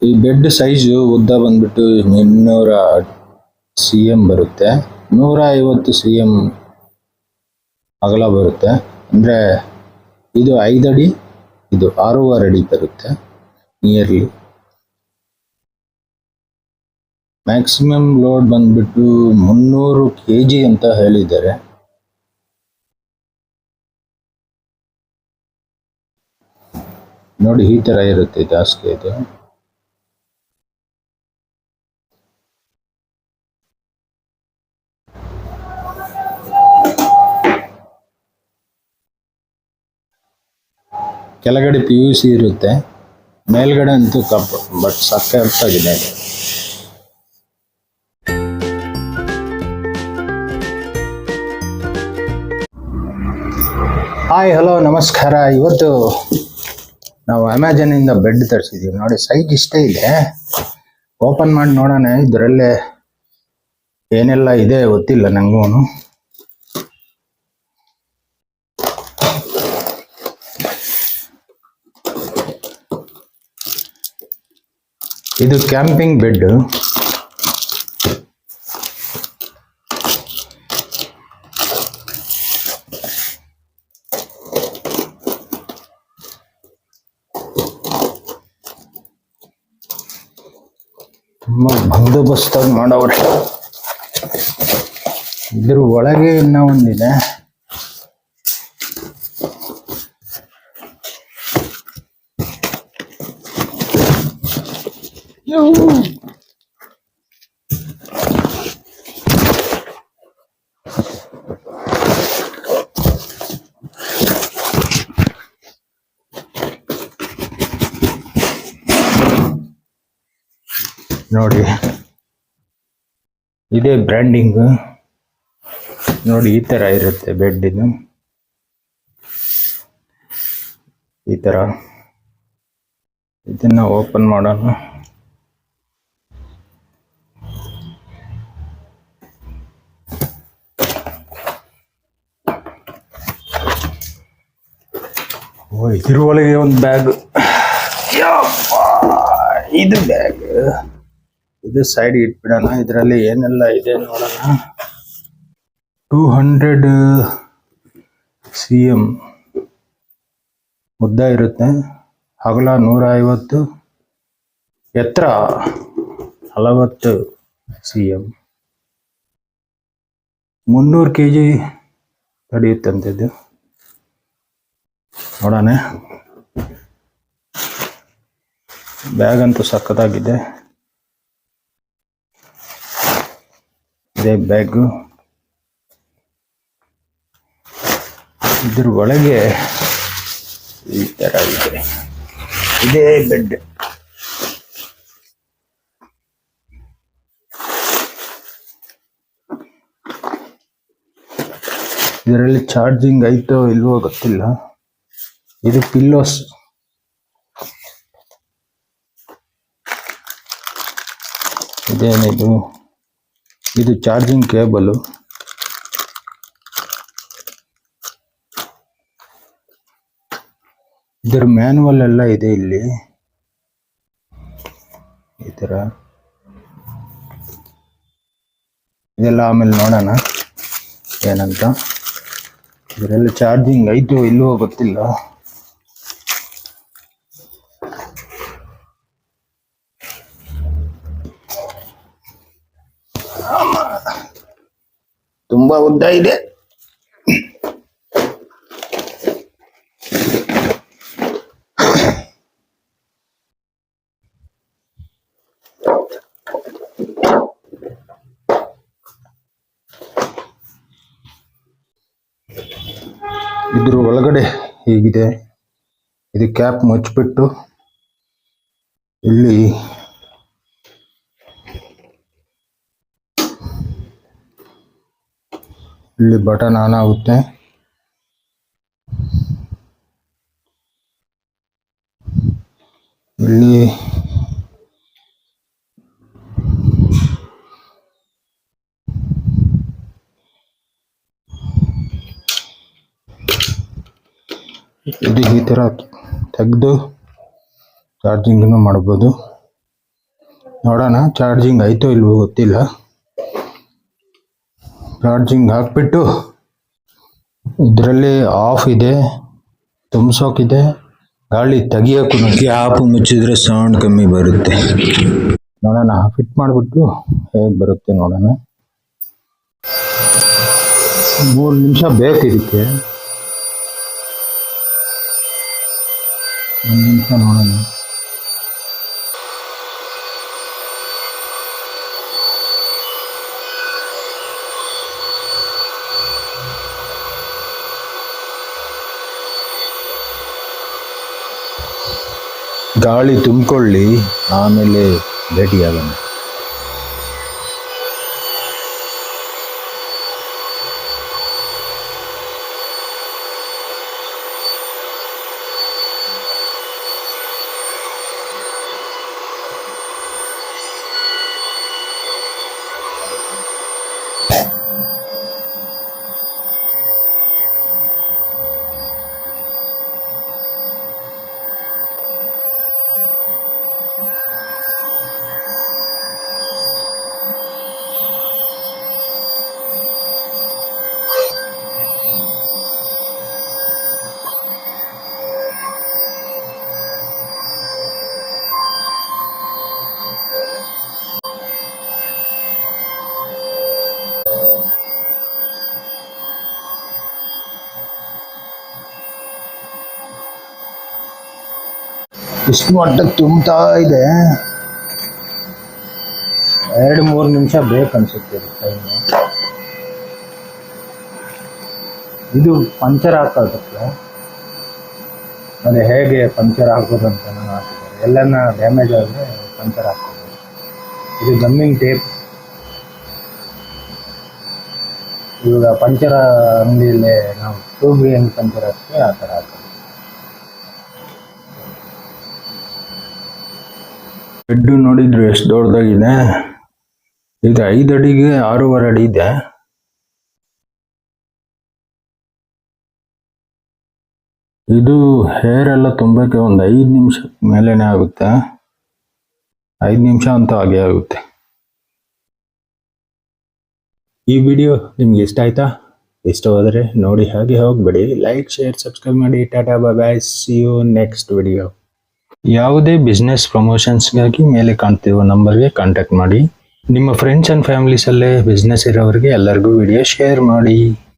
ಈ bed size ಉದ್ದ ಬಂದ್ಬಿಟ್ಟು 200 cm ಬರುತ್ತೆ, 150 cm ಅಗಲ ಬರುತ್ತೆ. ಅಂದರೆ ಇದು 5 ಅಡಿ, ಇದು 6.5 ಅಡಿ ಬರುತ್ತೆ ನಿಯರ್ಲಿ. ಮ್ಯಾಕ್ಸಿಮಮ್ ಲೋಡ್ ಬಂದ್ಬಿಟ್ಟು 300 kg ಅಂತ ಹೇಳಿದ್ದಾರೆ. ನೋಡಿ, ಈ ತರ ಇರುತ್ತೆ ಜಾಸ್ತಿ. ಇದು ಕೆಳಗಡೆ PVC ಇರುತ್ತೆ, ಮೇಲ್ಗಡೆ ಅಂತೂ ಕಪ್ಪು, ಬಟ್ ಸಕ್ಕತ್ತಾಗಿದೆ. ಹಾಯ್, ಹಲೋ, ನಮಸ್ಕಾರ. ಇವತ್ತು ನಾವು ಅಮೆಜಾನಿಂದ ಬೆಡ್ ತರಿಸಿದ್ದೀವಿ. ನೋಡಿ, ಸೈಜ್ ಇಷ್ಟೇ ಇದೆ. ಓಪನ್ ಮಾಡಿ ನೋಡೋಣ. ಇದರಲ್ಲೇ ಏನೆಲ್ಲ ಇದೆ ಗೊತ್ತಿಲ್ಲ ನನಗೂ. ಇದು ಕ್ಯಾಂಪಿಂಗ್ ಬೆಡ್. ತುಂಬ ಬಂದೋಬಸ್ತಾಗಿ ಮಾಡವ್ರೆ. ಇದ್ರ ಒಳಗೆ ಇನ್ನೂ ಒಂದಿದೆ. ನೋಡಿ, ಇದೇ ಬ್ರ್ಯಾಂಡಿಂಗ್. ನೋಡಿ, ಈ ತರ ಇರುತ್ತೆ ಬೆಡ್. ಇದು ಈ ತರ. ಇದನ್ನ ಓಪನ್ ಮಾಡೋಣ. ಇದ್ರ ಒಳಗೆ ಒಂದು ಬ್ಯಾಗ್. ಇದು ಬ್ಯಾಗ್, ಇದು ಸೈಡ್ ಇಟ್ಬಿಡೋಣ. ಇದರಲ್ಲಿ ಏನೆಲ್ಲ ಇದೆ ನೋಡೋಣ. 200 cm ಉದ್ದ ಇರುತ್ತೆ, ಅಗಲ 150, ಎತ್ತರ 40 cm, 300 kg ತಡೆಯುತ್ತಂಥದ್ದು. ನೋಡೋಣ. ಬ್ಯಾಗ್ ಅಂತೂ ಸಕ್ಕತ್ತಾಗಿದೆ. ಇದೇ ಬ್ಯಾಗು. ಇದ್ರ ಒಳಗೆ ಈ ತರ ಇದೆ. ಇದೇ ಬೆಡ್. ಇದರಲ್ಲಿ ಚಾರ್ಜಿಂಗ್ ಐತೋ ಇಲ್ವೋ ಗೊತ್ತಿಲ್ಲ. ಇದು ಪಿಲ್ಲೋಸ್. ಇದೇನಿದು? ಇದು ಚಾರ್ಜಿಂಗ್ ಕೇಬಲು. ಇದರ ಮ್ಯಾನುವಲ್ ಎಲ್ಲ ಇದೆ ಇಲ್ಲಿ. ಈ ತರ ಇದೆಲ್ಲ ಆಮೇಲೆ ನೋಡೋಣ ಏನಂತ. ಇದರಲ್ಲಿ ಚಾರ್ಜಿಂಗ್ ಐತೋ ಇಲ್ವೋ ಗೊತ್ತಿಲ್ಲ. ತುಂಬಾ ಉದ್ದ ಇದೆ. ಇದ್ರ ಒಳಗಡೆ ಹೀಗಿದೆ. ಇದು ಕ್ಯಾಪ್ ಮುಚ್ಚಿಬಿಟ್ಟು ಇಲ್ಲಿ ಬಟನ್ ಆನ್ ಆಗುತ್ತೆ. ಇಲ್ಲಿ ಇದು ಈ ತರ ತೆಗೆದು ಚಾರ್ಜಿಂಗ್ ಮಾಡಬಹುದು. ನೋಡೋಣ ಚಾರ್ಜಿಂಗ್ ಆಯ್ತೋ ಇಲ್ವೋ ಗೊತ್ತಿಲ್ಲ. ಚಾರ್ಜಿಂಗ್ ಹಾಕ್ಬಿಟ್ಟು ಇದರಲ್ಲಿ ಆಫ್ ಇದೆ, ತುಂಬಿಸೋಕಿದೆ, ಗಾಳಿ ತೆಗಿಯೋಕ್ಕೂ ಆಫ್ ಮುಚ್ಚಿದ್ರೆ ಸೌಂಡ್ ಕಮ್ಮಿ ಬರುತ್ತೆ. ನೋಡೋಣ ಫಿಟ್ ಮಾಡಿಬಿಟ್ಟು ಹೇಗೆ ಬರುತ್ತೆ ನೋಡೋಣ. 3 ನಿಮಿಷ ಬೇಕು ಇದಕ್ಕೆ. 1 ನಿಮಿಷ ನೋಡೋಣ. ಗಾಳಿ ತುಂಬಿಕೊಳ್ಳಿ, ಆಮೇಲೆ ಭೇಟಿಯಾಗೋಣ. ಇಷ್ಟು ಮಟ್ಟಕ್ಕೆ ತುಂಬ್ತಾ ಇದೆ. 2-3 ನಿಮಿಷ ಬೇಕನ್ಸುತ್ತೆ ಟೈಮು. ಇದು ಪಂಚರ್ ಹಾಕೋದಕ್ಕೆ, ಅದೇ ಹೇಗೆ ಪಂಚರ್ ಹಾಕೋದು ಅಂತ ಹಾಕಿದ್ದಾರೆ. ಎಲ್ಲನ ಡ್ಯಾಮೇಜ್ ಆದರೆ ಪಂಚರ್ ಹಾಕೋದು. ಇದು ಗಮ್ಮಿಂಗ್ ಟೇಪ್. ಇವಾಗ ಪಂಚರ್ ಅಂಗಡಿಯಲ್ಲೇ ನಾವು ಟ್ಯೂಬ್ಗೆ ಹೆಂಗೆ ಪಂಚರ್ ಹಾಕ್ತೀವಿ ಆ ಥರ ಹಾಕೋದು. ಬೆಡ್ ನೋಡಿದ್ರೆ ಎಷ್ಟು ದೊಡ್ಡದಾಗಿದೆ. ಇದು 5 ಅಡಿಗೆ 6.5 ಅಡಿ ಇದೆ. ಇದು ಹೇರ್ ಎಲ್ಲ ತುಂಬಕ್ಕೆ ಒಂದು 5 ನಿಮಿಷ ಮೇಲೇನೆ ಆಗುತ್ತೆ. 5 ನಿಮಿಷ ಅಂತೂ ಹಾಗೆ ಆಗುತ್ತೆ. ಈ ವಿಡಿಯೋ ನಿಮ್ಗೆ ಇಷ್ಟ ಆಯ್ತಾ? ಇಷ್ಟವಾದರೆ ನೋಡಿ ಹಾಗೆ ಹೋಗ್ಬೇಡಿ. ಲೈಕ್, ಶೇರ್, ಸಬ್ಸ್ಕ್ರೈಬ್ ಮಾಡಿ. Tata bye bye. See you next video. ಯಾವುದೇ ಬಿಸ್ನೆಸ್ ಪ್ರಮೋಷನ್ಸ್ಗಾಗಿ ಮೇಲೆ ಕಾಣ್ತಿರೋ ನಂಬರ್ಗೆ ಕಾಂಟ್ಯಾಕ್ಟ್ ಮಾಡಿ. ನಿಮ್ಮ ಫ್ರೆಂಡ್ಸ್ ಆ್ಯಂಡ್ ಫ್ಯಾಮಿಲೀಸಲ್ಲೇ ಬಿಸ್ನೆಸ್ ಇರೋರಿಗೆ ಎಲ್ಲರಿಗೂ ವಿಡಿಯೋ ಶೇರ್ ಮಾಡಿ.